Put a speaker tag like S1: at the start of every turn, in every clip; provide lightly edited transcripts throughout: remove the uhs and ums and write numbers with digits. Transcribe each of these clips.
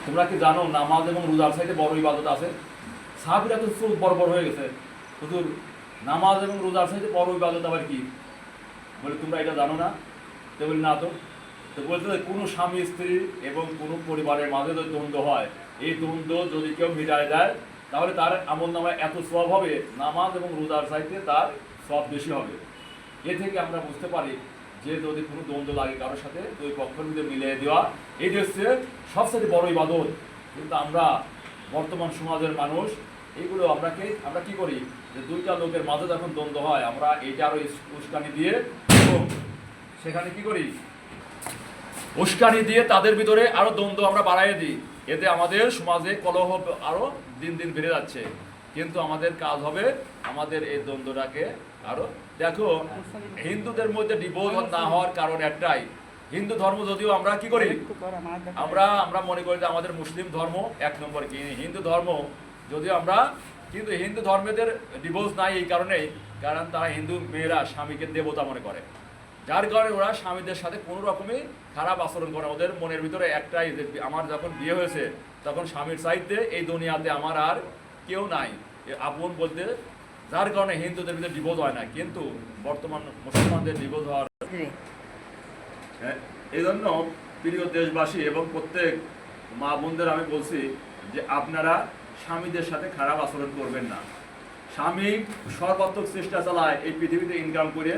S1: তোমরা কি জানো নামাজ এবং রোজার চাইতে বড় ইবাদত আছে? সাহাবীরা তো খুব বড় বড় হয়ে গেছে, হুজুর নামাজ এবং রোজার চাইতে বড় ইবাদত আবার কি? বলে তোমরা এটা জানো না? তো বলি না। তো বলতে কোনো স্বামী স্ত্রী এবং কোনো পরিবারের মাঝে যদি দ্বন্দ্ব হয়, এই দ্বন্দ্ব যদি কেউ মিটায় দেয় তাহলে তার আমল নামায় এত সওয়াব হবে, নামাজ এবং রোজার চাইতে তার সওয়াব বেশি হবে। এ থেকে আমরা বুঝতে পারি যে যদি কোনো দ্বন্দ্ব লাগে কারোর সাথে দুই পক্ষের মধ্যে মিলিয়ে দেওয়া, এইটা হচ্ছে সবচেয়ে বড় ইবাদত। কিন্তু আমরা বর্তমান সমাজের মানুষ এইগুলো আমরা কি করি যে দুইটা লোকের মাঝে যখন দ্বন্দ্ব হয় আমরা এইটা আরো উস্কানি দিয়ে এবং সেখানে কি করি উস্কানি দিয়ে তাদের ভিতরে আরো দ্বন্দ্ব আমরা বাড়াইয়ে দিই। এতে আমাদের সমাজে কলহ আরো দিন দিন বেড়ে যাচ্ছে। কিন্তু আমাদের কাজ হবে আমাদের এই দ্বন্দ্বটাকে আরো, দেখো হিন্দুদের মধ্যে ডিভোর্স না হওয়ার কারণ একটাই, হিন্দু ধর্ম যদিও আমরা কি করি আমরা মনে করি যে আমাদের মুসলিম ধর্ম এক নম্বর, কি হিন্দু ধর্ম যদিও আমরা, কিন্তু হিন্দু ধর্মেদের ডিভোর্স নাই এই কারণেই কারণ তারা হিন্দু মেয়েরা স্বামীকে দেবতা মনে করে, যার কারণে ওরা স্বামীদের সাথে কোনো রকমই খারাপ আচরণ করে। ওদের মনের ভিতরে একটাই যে আমার যখন বিয়ে হয়েছে তখন স্বামীর চাইতে এই দুনিয়াতে আমার আর কেউ নাই আপন বলতে, যার কারণে হিন্দুদের ভিতরে ডিভোর্স হয় না। কিন্তু বর্তমান মুসলমানদের ডিভোর্স হওয়ার এই জন্য প্রিয় দেশবাসী এবং প্রত্যেক মা বোনদের আমি বলছি যে আপনারা স্বামীদের সাথে খারাপ আচরণ করবেন না। স্বামী সর্বাত্মক চেষ্টা চালায় এই পৃথিবীতে ইনকাম করে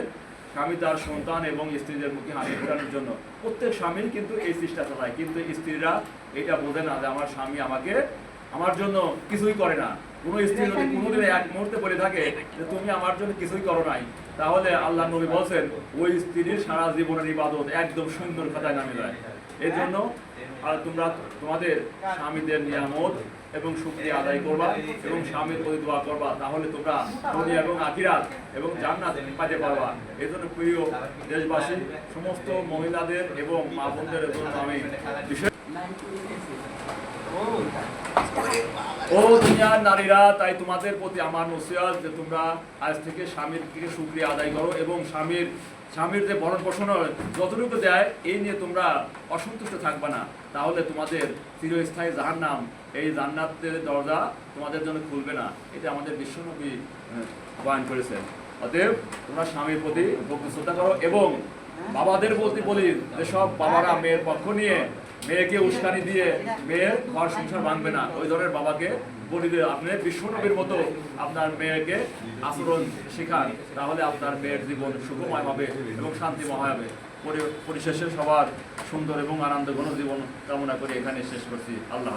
S1: স্বামী তার সন্তান এবং স্ত্রীদের মুখে হাসি ফোটানোর জন্য, প্রত্যেক স্বামী কিন্তু এই চেষ্টা চালায়। কিন্তু স্ত্রীরা এটা বোঝে না যে আমার স্বামী আমার জন্য কিছুই করে না। কোনো স্ত্রী যদি কোনোদিন এক মুহূর্তে বলে থাকে যে তুমি আমার জন্য কিছুই করো নাই, তাহলে আল্লাহ নবী বলছেন ওই স্ত্রীর সারা জীবনের ইবাদত একদম সুন্দর খাতায় নামে যায়। এই জন্য তোমরা তোমাদের স্বামীদের নিয়ামত এবং শুকরিয়া আদায় করবা এবং স্বামীর প্রতি দোয়া করবা, তাহলে তোমরা দুনিয়া এবং আখিরাত এবং জান্নাত পাইতে পারবা। এই জন্য প্রিয় দেশবাসী সমস্ত মহিলাদের এবং মা বোনদের জন্য আমি বিশেষ ও দুনিয়ার নারীরা, তাই তোমাদের প্রতি আমার নসিহত যে তোমরা আজ থেকে স্বামীর থেকে শুকরিয়া আদায় করো এবং স্বামীর যে ভরণ পোষণ যতটুকু দেয় এই নিয়ে তোমরা অসন্তুষ্ট থাকবে না, তাহলে তোমাদের চিরস্থায়ী জাহান্নাম এই জান্নাতের দরজা তোমাদের জন্য খুলবে না। এটা আমাদের বিশ্বনবী বয়ান করেছেন। অতএব তোমরা স্বামীর প্রতি ভক্তি শ্রদ্ধা করো এবং বাবাদের বলতে বলি যেসব বাবারা মেয়ের পক্ষ নিয়ে মেয়েকে উস্কানি দিয়ে মেয়ের ঘর সংসার ভাঙবে না, ওই ধরনের বাবাকে বলি যে আপনি বিশ্বনবীর মতো আপনার মেয়েকে আচরণ শেখান, তাহলে আপনার মেয়ের জীবন সুখময় হবে এবং শান্তিময় হবে। পরিশেষে সবার সুন্দর এবং আনন্দঘন জীবন কামনা করে এখানে শেষ করছি। আল্লাহ।